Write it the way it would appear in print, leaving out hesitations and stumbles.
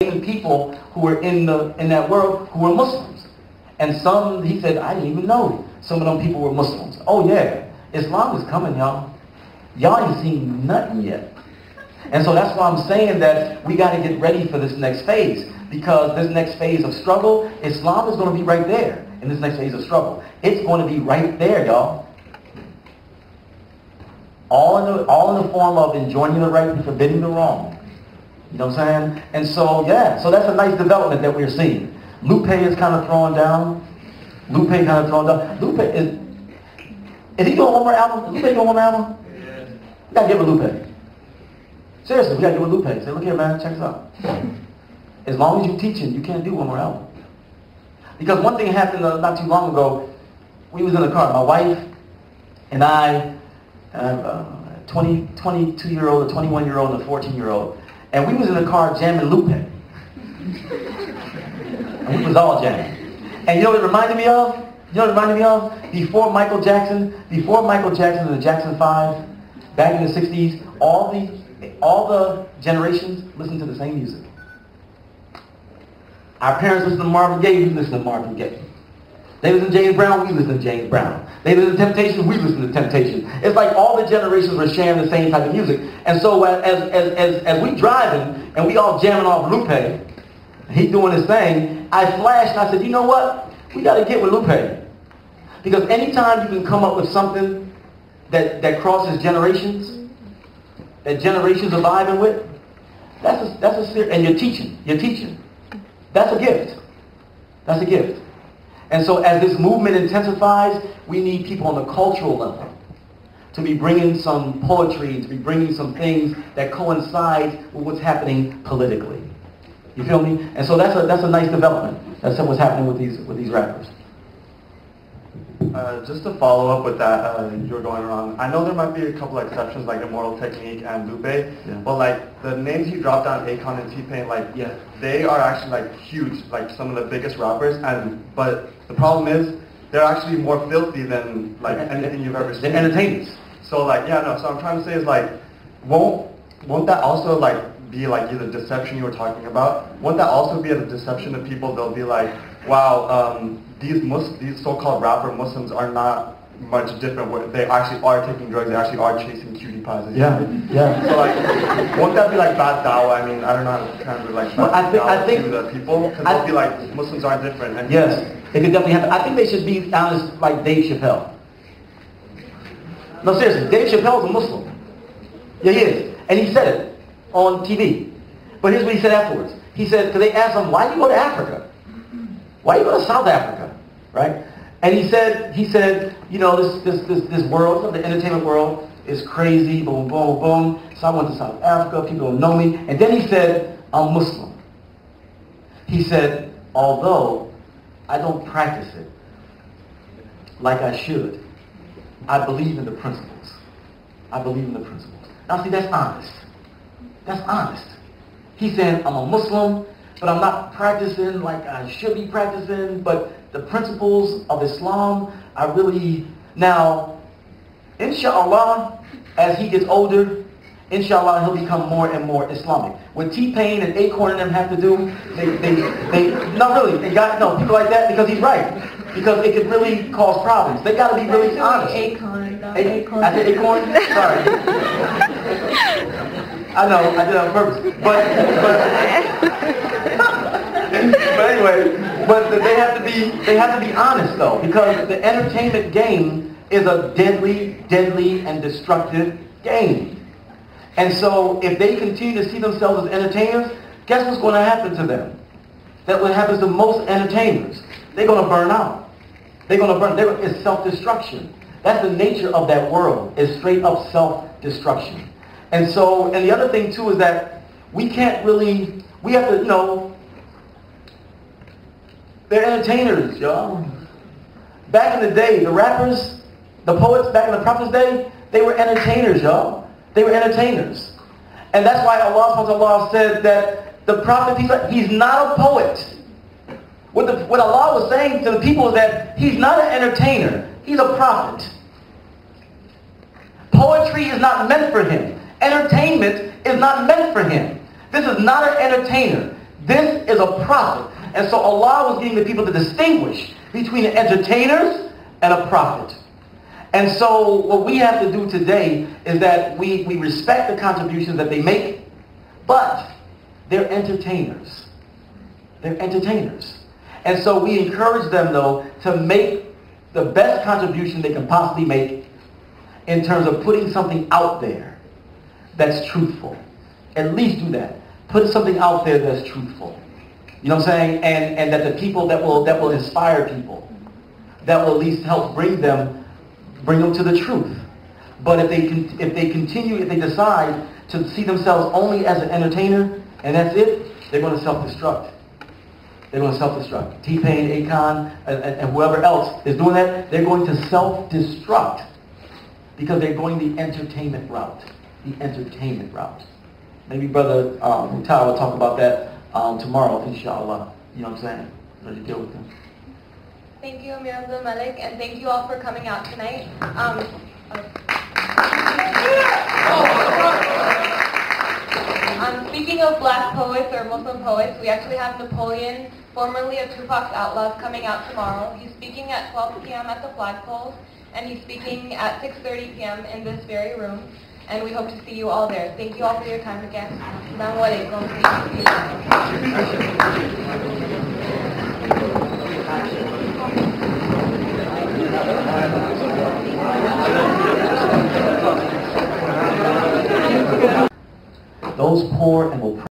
people who were in that world who were Muslims. And some, he said, I didn't even know some of them people were Muslims. Oh yeah, Islam is coming, y'all. Y'all ain't seen nothing yet. And so that's why I'm saying that we got to get ready for this next phase, because this next phase of struggle, Islam is going to be right there in this next phase of struggle. It's going to be right there, y'all. All in the form of enjoining the right and forbidding the wrong. You know what I'm saying? And so, yeah, so that's a nice development that we're seeing. Lupe is kind of throwing down. Lupe is he doing one more album? Lupe doing one more album? Yeah. We got to give it Lupe. Seriously, we got to give it Lupe. Say, look here, man, check this out. As long as you're teaching, you can't do one more album. Because one thing happened not too long ago. We was in the car, my wife and I, 22-year-old, a 21-year-old, and a 14-year-old. And we was in the car jamming Lupe. And we was all jamming. And you know what it reminded me of? Before Michael Jackson and the Jackson 5, back in the 60s, all the generations listened to the same music. Our parents listened to Marvin Gaye, we listened to Marvin Gaye. They listened to James Brown, we listened to James Brown. They listened to Temptation, we listened to Temptation. It's like all the generations were sharing the same type of music. And so as we driving and we all jamming off Lupe, he doing his thing, I flashed and I said, you know what? We got to get with Lupe. Because anytime you can come up with something that crosses generations, that generations are vibing with, that's a and you're teaching. That's a gift. That's a gift. And so as this movement intensifies, we need people on the cultural level to be bringing some poetry, to be bringing some things that coincide with what's happening politically. You feel me? And so that's a nice development. That's what's happening with these rappers. Just to follow up with that, you were going around. I know there might be a couple of exceptions like Immortal Technique and Lupe, but like the names you dropped down, Akon and T-Pain, they are actually like huge, like some of the biggest rappers. But the problem is they're actually more filthy than like anything you've ever seen. They're entertainers. So like so I'm trying to say is like, won't that also like be like the deception you were talking about? Won't that also be a deception to people? They'll be like, wow, these so-called rapper Muslims are not much different. They actually are taking drugs. They actually are chasing cutie pies. Yeah. So like, won't that be like bad dawah? I mean, I don't know how to translate like bad I think to the people, because they'll be like, Muslims aren't different. And yes, it could definitely happen. I think they should be honest, like Dave Chappelle. No, seriously, Dave Chappelle's a Muslim. Yeah, he is, and he said it on TV. But here's what he said afterwards. He said, because they asked him, why do you go to Africa? Why do you go to South Africa? Right? And he said, you know, this world, the entertainment world, is crazy, boom, boom, boom. So I went to South Africa, people don't know me. And then he said, I'm Muslim. He said, although I don't practice it like I should, I believe in the principles. Now see, that's honest. He said, I'm a Muslim, but I'm not practicing like I should be practicing, but the principles of Islam, I really... Now, inshallah, as he gets older, inshallah, he'll become more and more Islamic. What T-Pain and Acorn and them have to do, people like that, because he's right. Because it could really cause problems. They got to be really honest. Acorn. I said Acorn? Sorry. I know, I did it on purpose. But anyway, they have to be honest though, because the entertainment game is a deadly and destructive game. And so if they continue to see themselves as entertainers, guess what's going to happen to them? That's what happens to most entertainers. They're going to burn out. It's self-destruction. That's the nature of that world, is straight up self-destruction. And so, and the other thing too is that we have to, they're entertainers, y'all. Back in the day, the rappers, the poets back in the Prophet's day, they were entertainers, y'all. They were entertainers. And that's why Allah said that the Prophet, he's not a poet. What Allah was saying to the people is that he's not an entertainer. He's a prophet. Poetry is not meant for him. Entertainment is not meant for him. This is not an entertainer. This is a prophet. And so Allah was getting the people to distinguish between the entertainers and a prophet. And so what we have to do today is that we respect the contributions that they make, but they're entertainers. They're entertainers. And so we encourage them, though, to make the best contribution they can possibly make in terms of putting something out there that's truthful. At least do that. Put something out there that's truthful. You know what I'm saying? And that the people that will inspire people, that will at least help bring them to the truth. But if they decide to see themselves only as an entertainer and that's it, they're going to self-destruct. They're going to self-destruct. T-Pain, Akon, and whoever else is doing that, they're going to self-destruct because they're going the entertainment route. The entertainment route. Maybe Brother Mutar will talk about that tomorrow, inshallah. You know what I'm saying? Ready to deal with them. Thank you, Amir Abdel Malik, and thank you all for coming out tonight. Speaking of black poets or Muslim poets, we actually have Napoleon, formerly of Tupac's Outlaws, coming out tomorrow. He's speaking at 12 p.m. at the flagpoles, and he's speaking at 6:30 p.m. in this very room. And we hope to see you all there. Thank you all for your time again. Assalamu alaikum.